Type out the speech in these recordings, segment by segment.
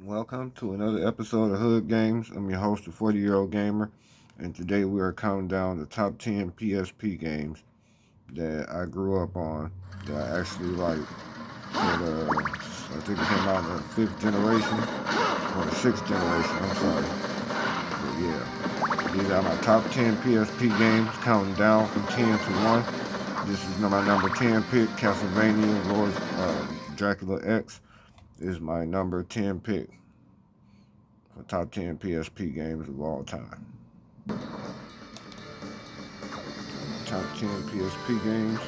Welcome to another episode of Hood Games. I'm your host, the 40-year-old gamer, and today we are counting down the top 10 PSP games that I grew up on, that I actually like. I think it came out in the 5th generation, or the 6th generation, I'm sorry. But yeah, these are my top 10 PSP games, counting down from 10 to 1. This is my number 10 pick, Castlevania Lord Dracula X is my number 10 pick for top 10 PSP games of all time. Top 10 PSP games.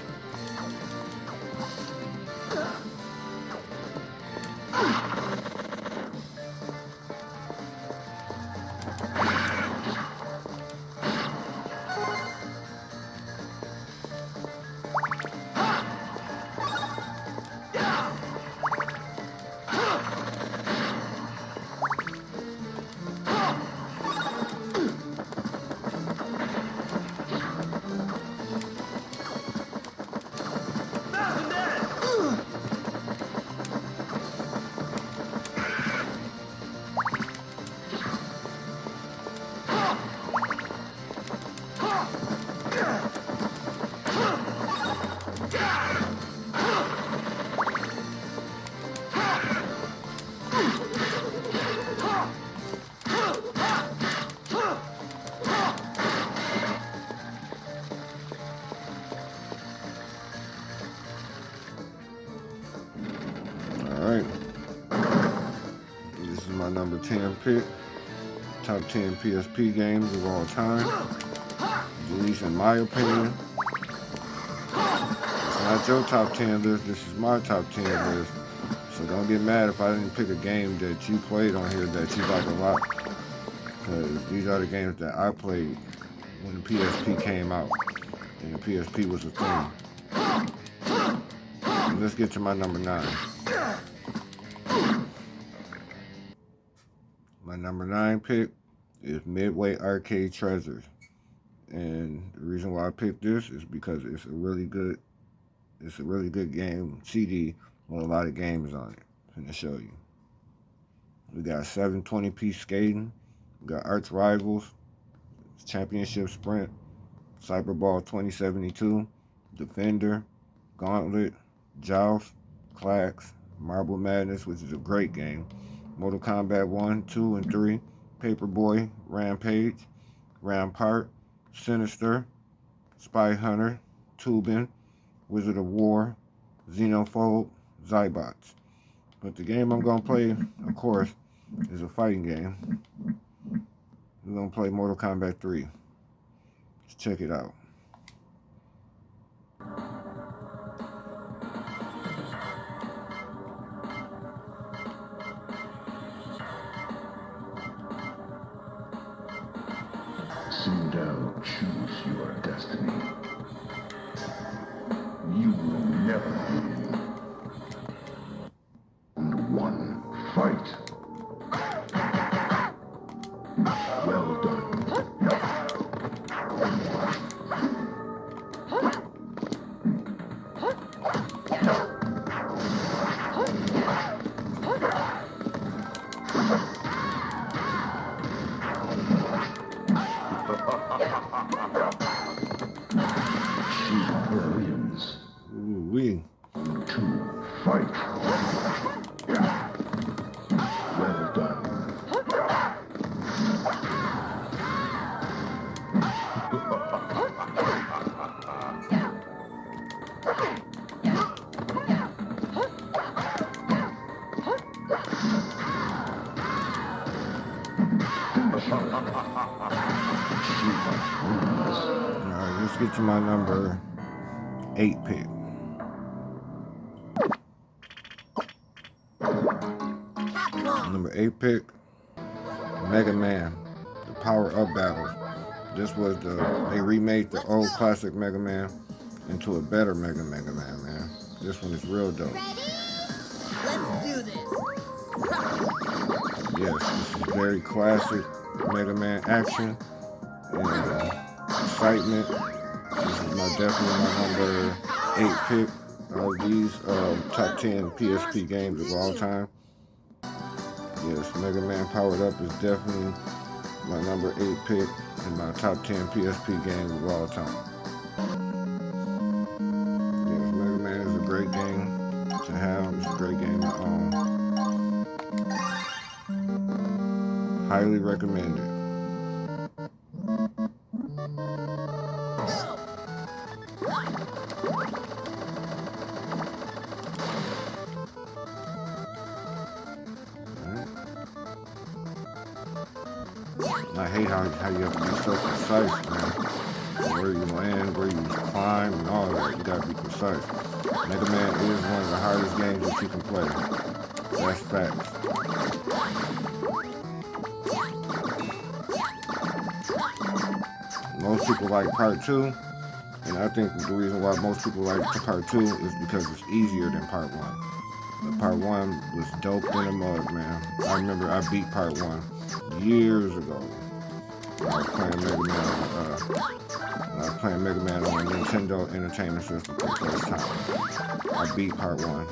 Alright. This is my number 10 pick. Top 10 PSP games of all time. At least in my opinion. It's not your top 10 list, this is my top 10 list. So don't get mad if I didn't pick a game that you played on here that you like a lot. Because these are the games that I played when the PSP came out. And the PSP was a thing. And let's get to my number 9. My number 9 pick is Midway Arcade Treasures. And the reason why I picked this is because it's a really good game CD with a lot of games on it. I'm gonna show you. We got 720p skating, we got Arch Rivals, Championship Sprint, Cyberball 2072, Defender, Gauntlet, Joust, Clax, Marble Madness, which is a great game, Mortal Kombat 1, 2, and 3, Paperboy, Rampage, Rampart, Sinister, Spy Hunter, Tubin, Wizard of War, Xenophobe, Zybots. But the game I'm going to play, of course, is a fighting game. We're going to play Mortal Kombat 3. Let's check it out. Soon choose your destiny. You will never win. And one fight. Well done. Wins. Ooh-wee. To fight. Well done. Alright, let's get to my number 8 pick. Number 8 pick, Mega Man, the Power Up Battles. This was they remade the old classic Mega Man into a better Mega Man, man. This one is real dope. Let's do this. Yes, this is very classic Mega Man action and excitement. This is definitely my number 8 pick of these top 10 PSP games of all time. Yes, Mega Man Powered Up is definitely my number 8 pick in my top 10 PSP games of all time. Yes, Mega Man is a great game to have. It's a great game to own. Highly recommended. I hate how you have to be so precise, man. Where you land, where you climb, and all that. You gotta be precise. Mega Man is one of the hardest games that you can play. That's facts. Most people like part 2, and I think the reason why most people like part 2 is because it's easier than part 1. But part 1 was dope in the mug, man. I remember I beat part 1 years ago. When I was playing Mega Man on a Nintendo Entertainment System for the first time. I beat part 1.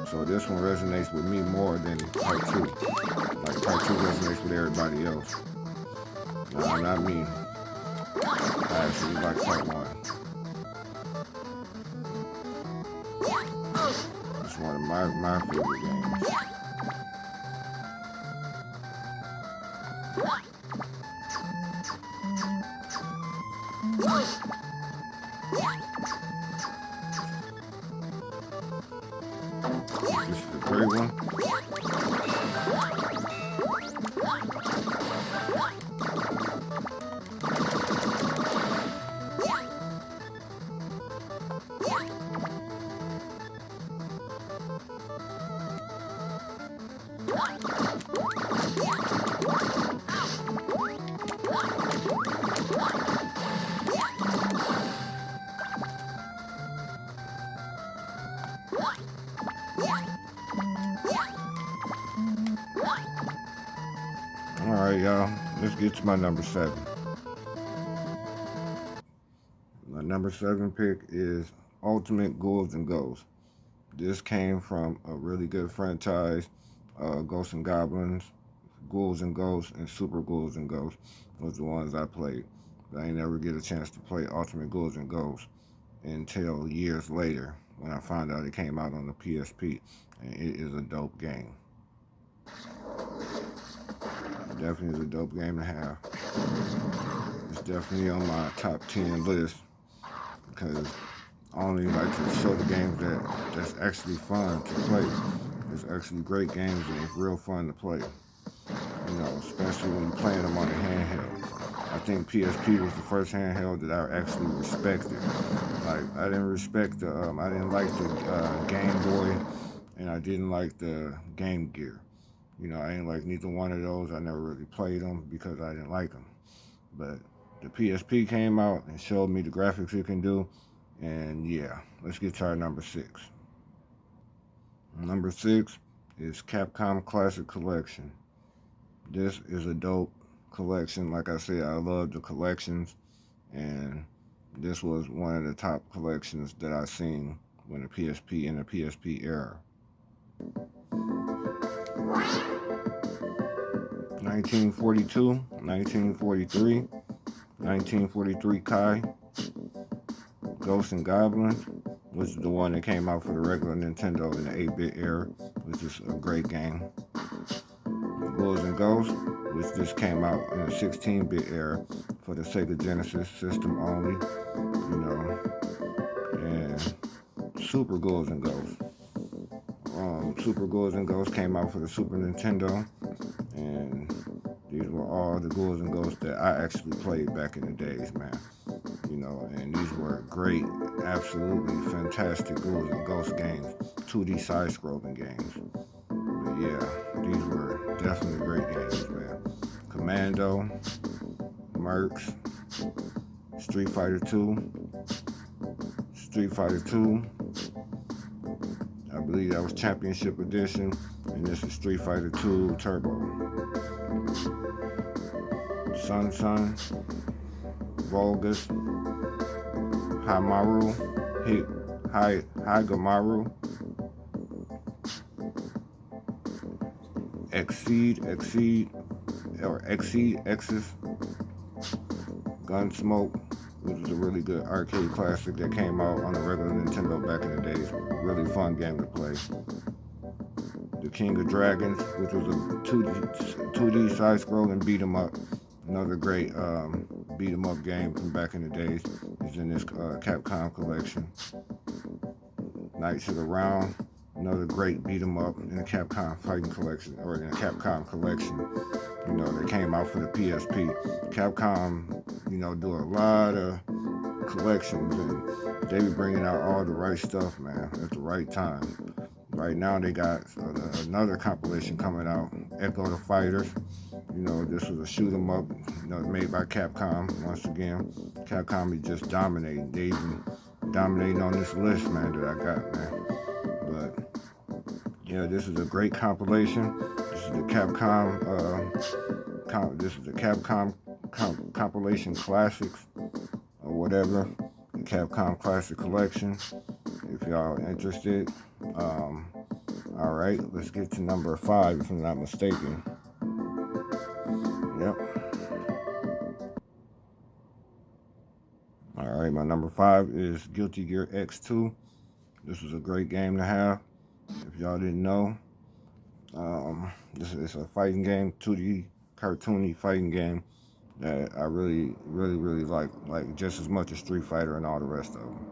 So this one resonates with me more than part 2. Like part 2 resonates with everybody else. Nah, not me. I actually like part 1. It's one of my favorite games. This is a great one. Alright, y'all. Let's get to my number 7. My number 7 pick is Ultimate Ghouls and Ghosts. This came from a really good franchise, Ghosts and Goblins, Ghouls and Ghosts, and Super Ghouls and Ghosts was the ones I played. But I ain't never get a chance to play Ultimate Ghouls and Ghosts until years later when I found out it came out on the PSP, and it is a dope game. Definitely is a dope game to have. It's definitely on my top 10 list because I only like to show the games that's actually fun to play. It's actually great games and it's real fun to play. You know, especially when you're playing them on a handheld. I think PSP was the first handheld that I actually respected. Like I didn't like the Game Boy, and I didn't like the Game Gear. You know, I didn't like neither one of those. I never really played them because I didn't like them. But the PSP came out and showed me the graphics it can do. And yeah, let's get to our number 6. Number 6 is Capcom Classic Collection. This is a dope collection. Like I said, I love the collections. And this was one of the top collections that I seen when the PSP in the PSP era. 1942, 1943, 1943 Kai, Ghosts and Goblins, which is the one that came out for the regular Nintendo in the 8-bit era, which is a great game. Ghouls and Ghosts, which just came out in the 16-bit era for the Sega Genesis system only, you know, and Super Ghouls and Ghosts. Super Ghouls and Ghosts came out for the Super Nintendo, and these were all the Ghouls and Ghosts that I actually played back in the days, man. You know, and these were great, absolutely fantastic Ghouls and Ghosts games, 2D side-scrolling games. But yeah, these were definitely great games, man. Commando, Mercs, Street Fighter 2, Street Fighter 2. I believe that was Championship Edition, and this is Street Fighter 2 Turbo. Sun, Volgus, Higamaru, X's Gunsmoke, which is a really good arcade classic that came out on the regular Nintendo back in the days. Really fun game to play. The King of Dragons, which was a 2D side-scrolling beat 'em up. Another great beat 'em up game from back in the days is in this Capcom Collection. Knights of the Round, another great beat 'em up in the Capcom Fighting Collection, or in the Capcom Collection. You know, they came out for the PSP. Capcom, you know, do a lot of collections, and they be bringing out all the right stuff, man, at the right time. Right now, they got another compilation coming out, Echo the Fighters. You know, this was a shoot 'em up, you know, made by Capcom. Once again, Capcom is just dominating. They even dominating on this list, man, that I got, man. But yeah, this is a great compilation. This is the Capcom. This is the Capcom compilation classics or whatever. The Capcom Classic Collection. If y'all are interested. All right, let's get to number 5, if I'm not mistaken. Yep. All right, my number 5 is Guilty Gear X2. This was a great game to have. If y'all didn't know, this is a fighting game, 2D cartoony fighting game that I really like just as much as Street Fighter and all the rest of them.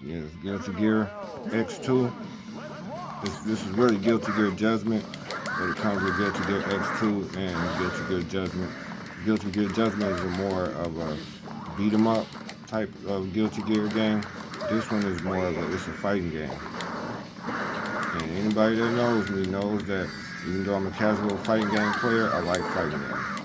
Yes, Guilty Gear X2. This is really Guilty Gear Judgment, but it comes with Guilty Gear X2 and Guilty Gear Judgment. Guilty Gear Judgment is more of a beat 'em up type of Guilty Gear game. This one is more of it's a fighting game. And anybody that knows me knows that even though I'm a casual fighting game player, I like fighting games.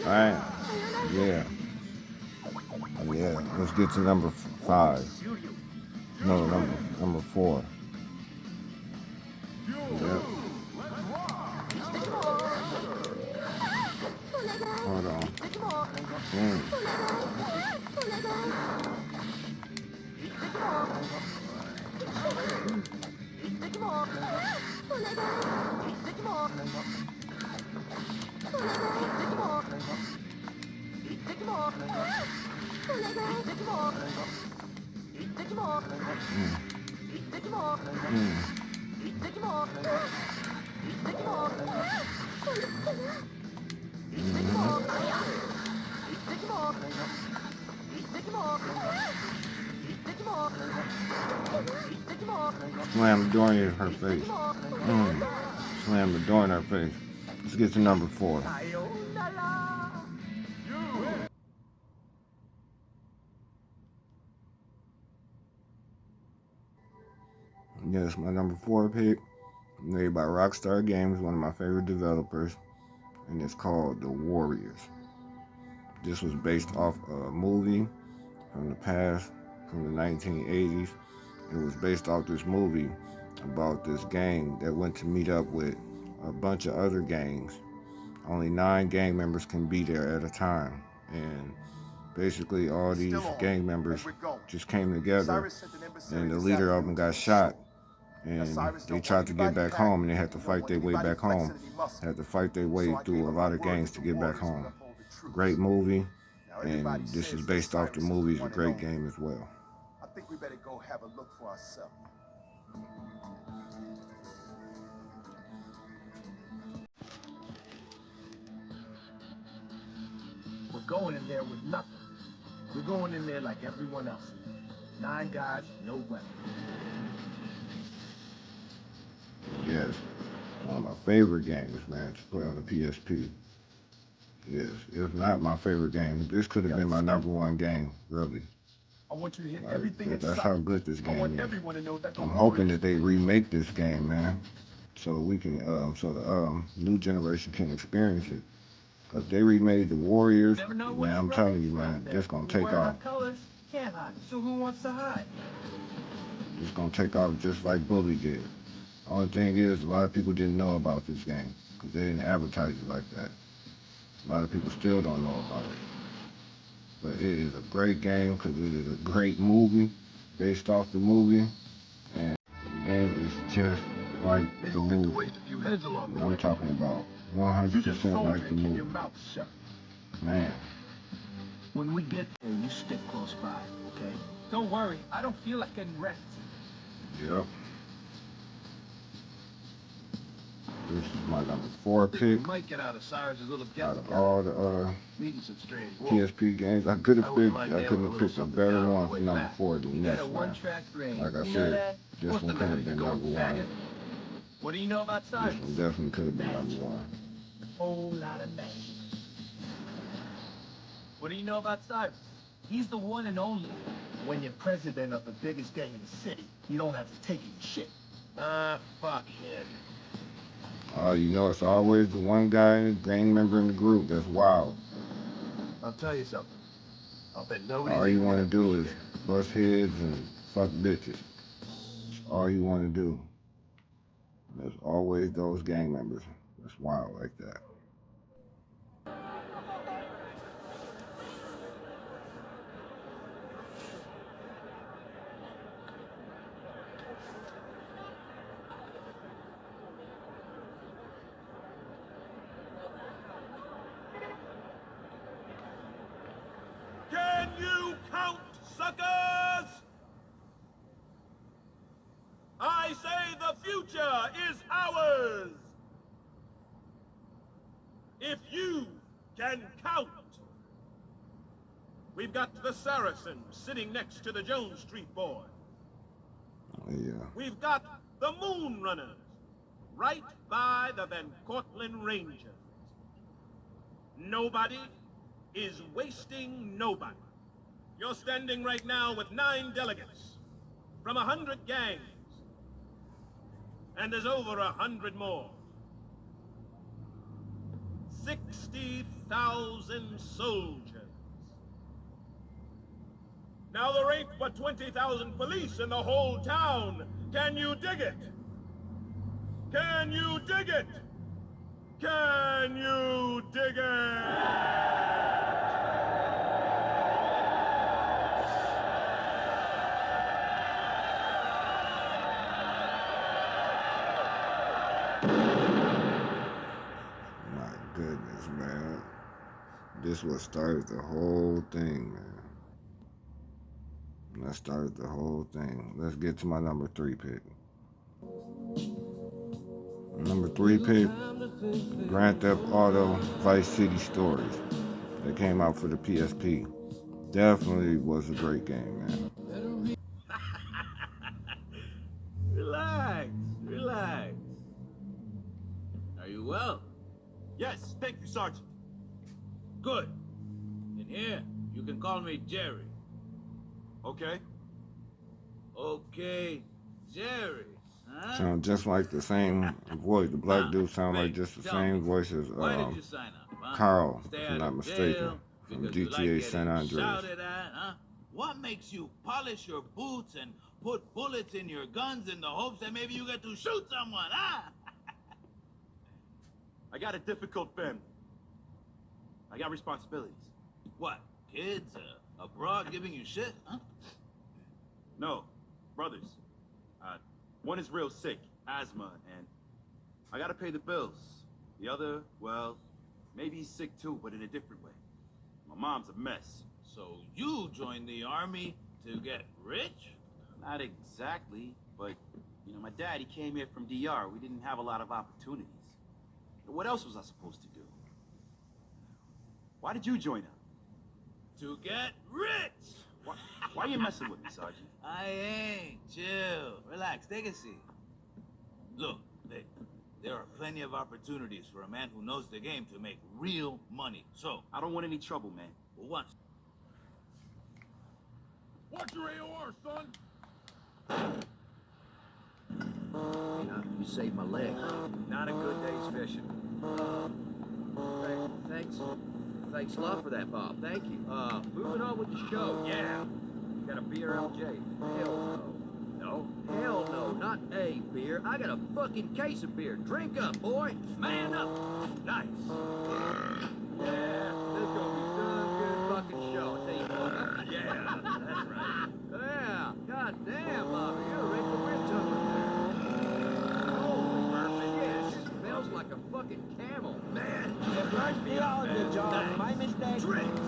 Alright, yeah, let's get to number 5. No, number 4. Yep. Hold on. Slam the door in her face. Slam the door in her face. Let's get to number 4. Yes, my number 4 pick, made by Rockstar Games, one of my favorite developers, and it's called The Warriors. This was based off a movie from the past, from the 1980s. It was based off this movie about this gang that went to meet up with a bunch of other gangs. Only 9 gang members can be there at a time. And basically all these gang members just came together, and the leader of them got shot. And they tried to get back home, and they had to fight their way back home. Had to fight their way through a lot of gangs to get back home. Great movie, and this is based off the movie. It's a great game as well. I think we better go have a look for ourselves. going in there with nothing. We're going in there like everyone else. 9 guys, no weapons. Yes, one of my favorite games, man, to play on the PSP. Yes, if not my favorite game, this could have been my #1 game, really. I want you to hit everything in That's sight. how good this I game want is. everyone to know that the I'm war hoping is- that they remake this game, man, so we can, so the new generation can experience it. Cause they remade the Warriors, Never know man. what I'm you're telling running you, from man, out there. this gonna We take wear our off. colors, can't hide. So who wants to hide? It's gonna take off just like Bully did. Only thing is, a lot of people didn't know about this game because they didn't advertise it like that. A lot of people still don't know about it. But it is a great game because it is a great movie based off the movie, and the game is just like the movie. I'm talking about You just 100% told like me the to keep movie. your mouth shut. Man, When we get there, you stick close by, okay? Don't worry, I don't feel like getting rest. yep. This is my #4 We pick might get out of Cyrus's little out of get-together. all the Meeting some strange PSP games. I couldn't have picked a something better down one the for way number back. 4 than You this got a one. one-track brain. Like I You know said, that? this What's one the could matter, have been you going #1. faggot? What do you know about This Cyrus? one definitely could have been #1. Whole lot of magic. What do you know about Cyrus? He's the one and only. When you're president of the biggest gang in the city, you don't have to take any shit. Fuck him. You know, it's always the one guy, gang member in the group that's wild. I'll tell you something. I'll bet nobody's All you even want to gonna do is be there. bust heads and fuck bitches. That's all you want to do. There's always those gang members that's wild like that. Can you count, suckers? I say the future is ours. If you can count. We've got the Saracen sitting next to the Jones Street boy. Yeah. We've got the Moon Runners right by the Van Cortlandt Rangers. Nobody is wasting nobody. You're standing right now with 9 delegates from 100 gangs. And there's over 100 more. 60,000 soldiers. Now there ain't but 20,000 police in the whole town. Can you dig it? Can you dig it? Can you dig it? My goodness, man. This what started the whole thing, man. That started the whole thing. Let's get to my #3 pick. Number 3 pick, Grand Theft Auto Vice City Stories. That came out for the PSP. Definitely was a great game, man. Relax, relax. Are you well? Yes, thank you, Sergeant. Good. In here, you can call me Jerry. Okay. Okay, Jerry. Huh? Sound just like the same voice. The black dude sound like Rick, just the tell same me, voice as why did you sign up, huh? Carl, Stay if I'm out not of mistaken, jail from because you like GTA getting San Andreas. shouted at, huh? What makes you polish your boots and put bullets in your guns in the hopes that maybe you get to shoot someone, huh? I got a difficult family. I got responsibilities. What? Kids abroad giving you shit, huh? No, brothers. One is real sick, asthma, and I gotta pay the bills. The other, well, maybe he's sick too, but in a different way. My mom's a mess. So you joined the army to get rich? Not exactly, but, you know, my dad, he came here from DR. We didn't have a lot of opportunities. What else was I supposed to do? Why did you join up? to get rich. Why are you messing with me, Sergeant? I ain't. Chill. Relax. Take a seat. Look, Vic, there are plenty of opportunities for a man who knows the game to make real money. So, I don't want any trouble, man. for once, Watch your AOR, son! You saved my leg. Not a good day's fishing. Thanks a lot for that, Bob. Thank you. Moving on with the show. Yeah. You got a beer, LJ? Hell no. No? Hell no. Not a beer. I got a fucking case of beer. Drink up, boy. Man up! Nice. Yeah, this is gonna be some good fucking show. I tell you what. Yeah, that's right. Yeah. God damn, Bobby. You're a regular wind tumbler there. Holy perfect. Yeah, it smells like a fucking camel. Man, John. My mistake. drinks.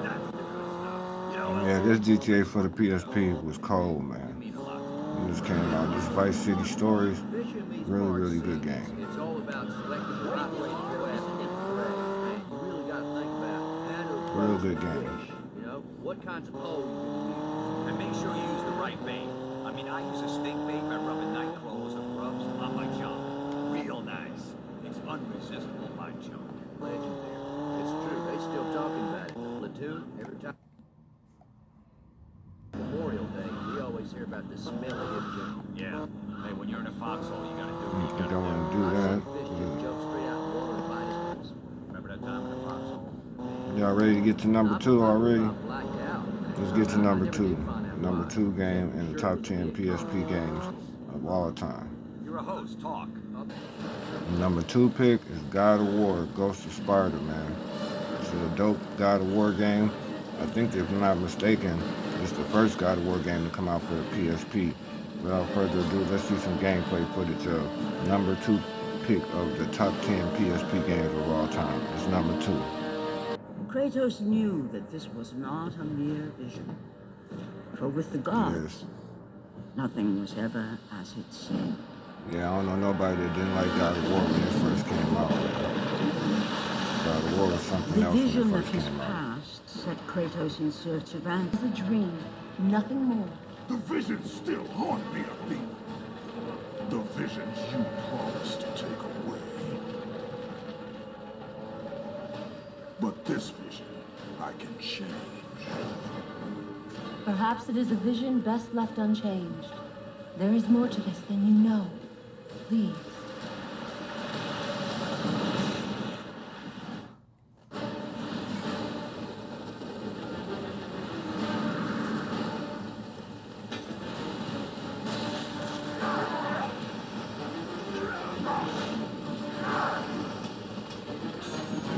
That's the good stuff. You know, Yeah, this GTA for the PSP was cold, man. Mean a lot. It just came out. This Vice City Stories, Fishing means really, hard really good seas. game. It's all about selecting the right way to go after it. Man, you really got to think about how to approach Real good the game. fish. You know, what kinds of pole you gonna use. and make sure you use the right bait. I mean, I use a stink bait by rubbing nightcrawlers and grubs on my junk. Real nice. It's unresistable, my junk. Legend there. It's true. They still talking about it. The platoon, every time. Memorial Day, we always hear about the smelly hip jump. Yeah. Hey, when you're in a foxhole, you gotta do I what you don't think I gotta want to I do see that. fish just jump straight out of the water and bite his nose. do. Remember that time in the foxhole? Y'all ready to get to number I'm- 2 I'm already? blacked out. Let's get to I number never 2. did find out Number why. 2 game Sure in the it top was a 10 big PSP games of all time. You're a host. Talk. Number 2 pick is God of War, Ghost of Sparta, man. It's a dope God of War game. I think if I'm not mistaken, it's the first God of War game to come out for the PSP. Without further ado, let's see some gameplay footage of number 2 pick of the top 10 PSP games of all time. It's number 2. Kratos knew that this was not a mere vision. For with the gods, Yes. nothing was ever as it seemed. Yeah, I don't know nobody that didn't like God of War when it first came out. God of War was something The else when vision it of first his came out. past set Kratos in search of answers. It's a dream, nothing more. The visions still haunt me, Athena. The visions you promised to take away. But this vision, I can change. Perhaps it is a vision best left unchanged. There is more to this than you know. Please.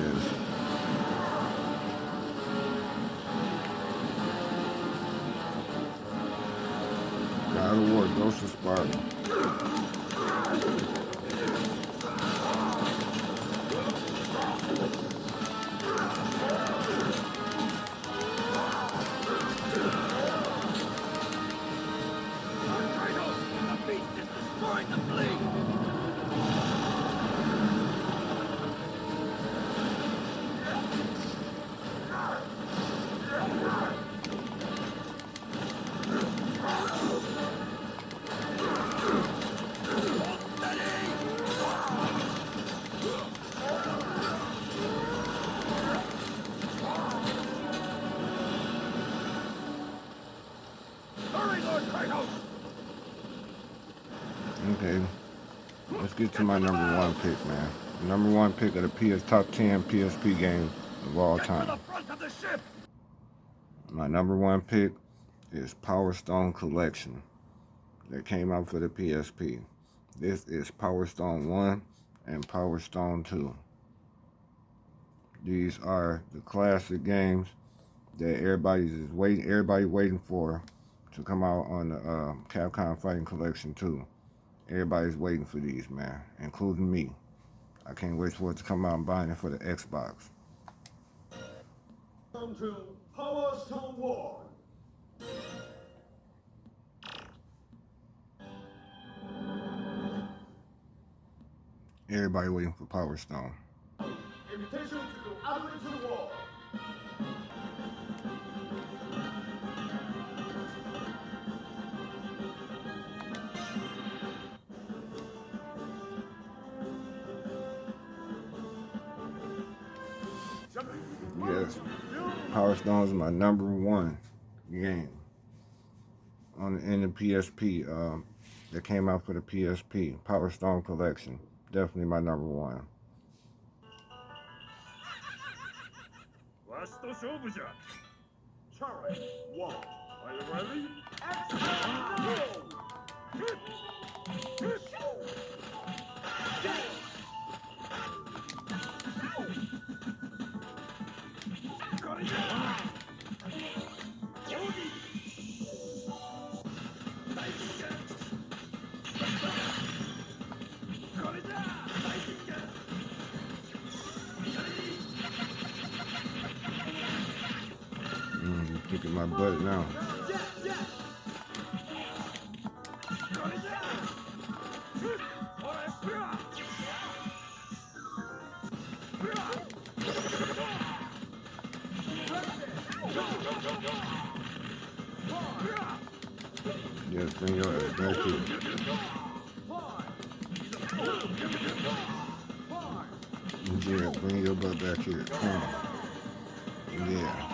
Yes. God of War, Ghost of Sparta. The beast is destroying the fleet. Hurry, Lord Kratos! Okay. Let's get to my number 1 pick, man. Number 1 pick of the top 10 PSP games of all Get to the time. front of the ship! My number 1 pick is Power Stone Collection that came out for the PSP. This is Power Stone 1 and Power Stone 2. These are the classic games that everybody waiting for to come out on the Capcom Fighting Collection 2. Everybody's waiting for these, man, including me. I can't wait for it to come out. I'm buying it for the Xbox. Welcome to Power Stone War. Everybody waiting for Power Stone. Invitation to go out into the war. Yes, Power Stone is my number one game in the PSP. That came out for the PSP. Power Stone Collection. Definitely my number one. わしと勝負じゃ。Challenge 1. Are you ready? Action! Kicking my butt now. Yes, bring your ass back here. Yeah, bring your butt back here. Come on. Yeah.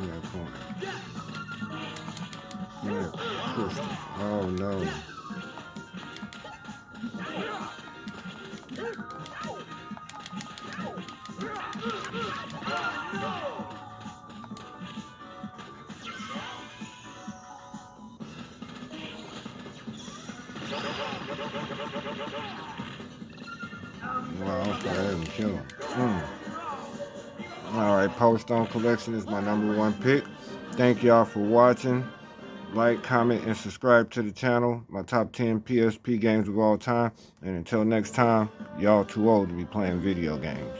Yeah, come on. Yeah, push. Oh no. Wow, I thought I didn't kill him. Alright, Power Stone Collection is my number one pick. Thank y'all for watching. Like, comment, and subscribe to the channel. My top 10 PSP games of all time. And until next time, y'all too old to be playing video games.